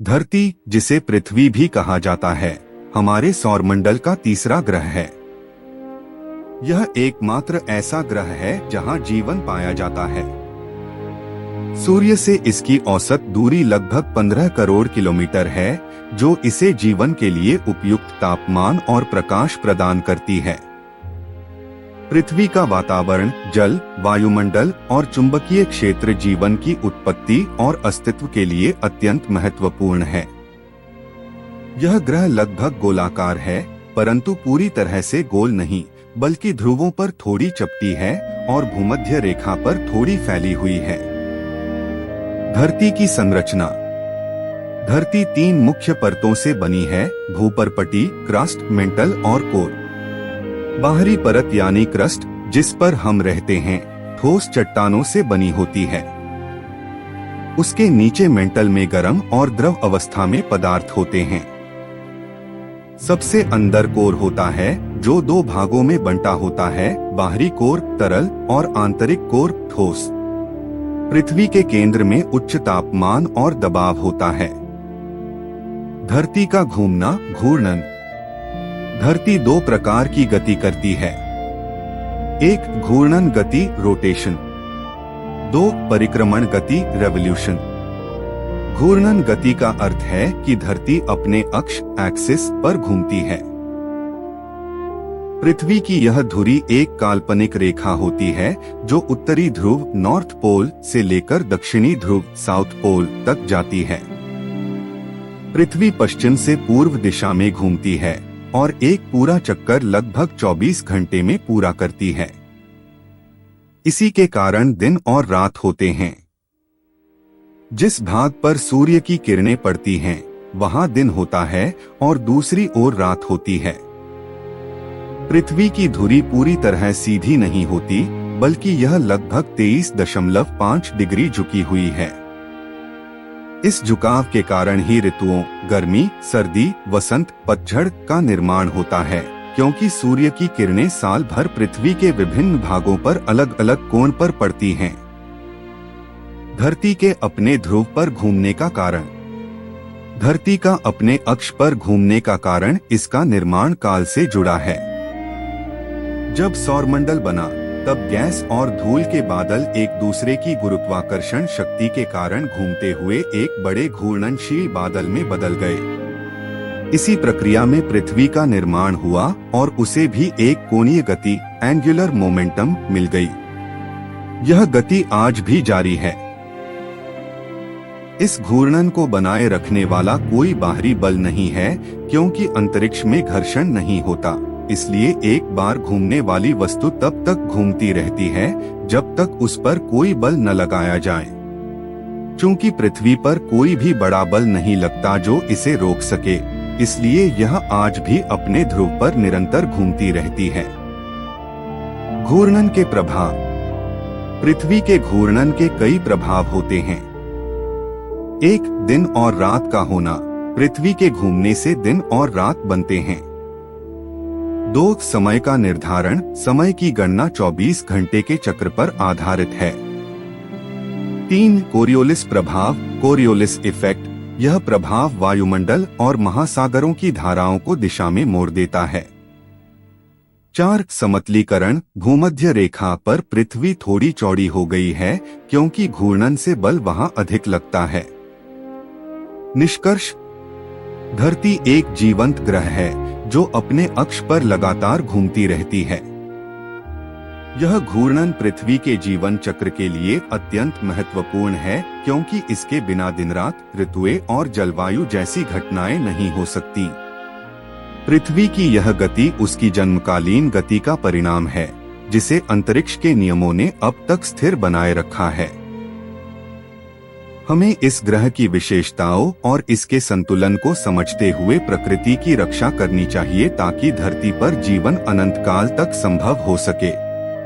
धरती, जिसे पृथ्वी भी कहा जाता है, हमारे सौरमंडल का तीसरा ग्रह है। यह एकमात्र ऐसा ग्रह है जहां जीवन पाया जाता है। सूर्य से इसकी औसत दूरी लगभग 15 करोड़ किलोमीटर है, जो इसे जीवन के लिए उपयुक्त तापमान और प्रकाश प्रदान करती है। पृथ्वी का वातावरण, जल, वायुमंडल और चुंबकीय क्षेत्र जीवन की उत्पत्ति और अस्तित्व के लिए अत्यंत महत्वपूर्ण है। यह ग्रह लगभग गोलाकार है, परंतु पूरी तरह से गोल नहीं, बल्कि ध्रुवों पर थोड़ी चपटी है और भूमध्य रेखा पर थोड़ी फैली हुई है। धरती की संरचना। धरती 3 मुख्य परतों से बनी है: भूपरपटी, क्रस्ट, मेंटल और कोर। बाहरी परत यानी क्रस्ट, जिस पर हम रहते हैं, ठोस चट्टानों से बनी होती है। उसके नीचे मेंटल में गर्म और द्रव अवस्था में पदार्थ होते हैं। सबसे अंदर कोर होता है, जो 2 भागों में बंटा होता है: बाहरी कोर तरल और आंतरिक कोर ठोस। पृथ्वी के केंद्र में उच्च तापमान और दबाव होता है। धरती का घूमना, घूर्णन। धरती 2 प्रकार की गति करती है: एक घूर्णन गति, रोटेशन; 2 परिक्रमण गति, रेवोल्यूशन। घूर्णन गति का अर्थ है कि धरती अपने अक्ष, एक्सिस पर घूमती है। पृथ्वी की यह धुरी एक काल्पनिक रेखा होती है, जो उत्तरी ध्रुव, नॉर्थ पोल से लेकर दक्षिणी ध्रुव, साउथ पोल तक जाती है। पृथ्वी पश्चिम से पूर्व दिशा में घूमती है और एक पूरा चक्कर लगभग 24 घंटे में पूरा करती है। इसी के कारण दिन और रात होते हैं। जिस भाग पर सूर्य की किरणें पड़ती हैं, वहां दिन होता है और दूसरी ओर रात होती है। पृथ्वी की धुरी पूरी तरह सीधी नहीं होती, बल्कि यह लगभग 23.5 डिग्री झुकी हुई है। इस झुकाव के कारण ही ऋतुओं, गर्मी, सर्दी, वसंत, पतझड़ का निर्माण होता है, क्योंकि सूर्य की किरणें साल भर पृथ्वी के विभिन्न भागों पर अलग अलग कोण पर पड़ती हैं। धरती के अपने ध्रुव पर घूमने का कारण। धरती का अपने अक्ष पर घूमने का कारण इसका निर्माण काल से जुड़ा है। जब सौरमंडल बना, तब गैस और धूल के बादल एक दूसरे की गुरुत्वाकर्षण शक्ति के कारण घूमते हुए एक बड़े घूर्णनशील बादल में बदल गए। इसी प्रक्रिया में पृथ्वी का निर्माण हुआ और उसे भी एक कोणीय गति, एंगुलर मोमेंटम, मिल गई। यह गति आज भी जारी है। इस घूर्णन को बनाए रखने वाला कोई बाहरी बल नहीं है, क्योंकि अंतरिक्ष में घर्षण नहीं होता। इसलिए एक बार घूमने वाली वस्तु तब तक घूमती रहती है जब तक उस पर कोई बल न लगाया जाए। चूंकि पृथ्वी पर कोई भी बड़ा बल नहीं लगता जो इसे रोक सके, इसलिए यह आज भी अपने ध्रुव पर निरंतर घूमती रहती है। घूर्णन के प्रभाव। पृथ्वी के घूर्णन के कई प्रभाव होते हैं। एक, दिन और रात का होना। पृथ्वी के घूमने से दिन और रात बनते हैं। 2, समय का निर्धारण। समय की गणना 24 घंटे के चक्र पर आधारित है। 3, कोरियोलिस प्रभाव, कोरियोलिस इफेक्ट। यह प्रभाव वायुमंडल और महासागरों की धाराओं को दिशा में मोड़ देता है। 4, समतलीकरण। भूमध्य रेखा पर पृथ्वी थोड़ी चौड़ी हो गई है, क्योंकि घूर्णन से बल वहां अधिक लगता है। निष्कर्ष: धरती एक जीवंत ग्रह है जो अपने अक्ष पर लगातार घूमती रहती है। यह घूर्णन पृथ्वी के जीवन चक्र के लिए अत्यंत महत्वपूर्ण है, क्योंकि इसके बिना दिन रात, ऋतुएं और जलवायु जैसी घटनाएं नहीं हो सकती। पृथ्वी की यह गति उसकी जन्मकालीन गति का परिणाम है, जिसे अंतरिक्ष के नियमों ने अब तक स्थिर बनाए रखा है। हमें इस ग्रह की विशेषताओं और इसके संतुलन को समझते हुए प्रकृति की रक्षा करनी चाहिए, ताकि धरती पर जीवन अनंत काल तक संभव हो सके।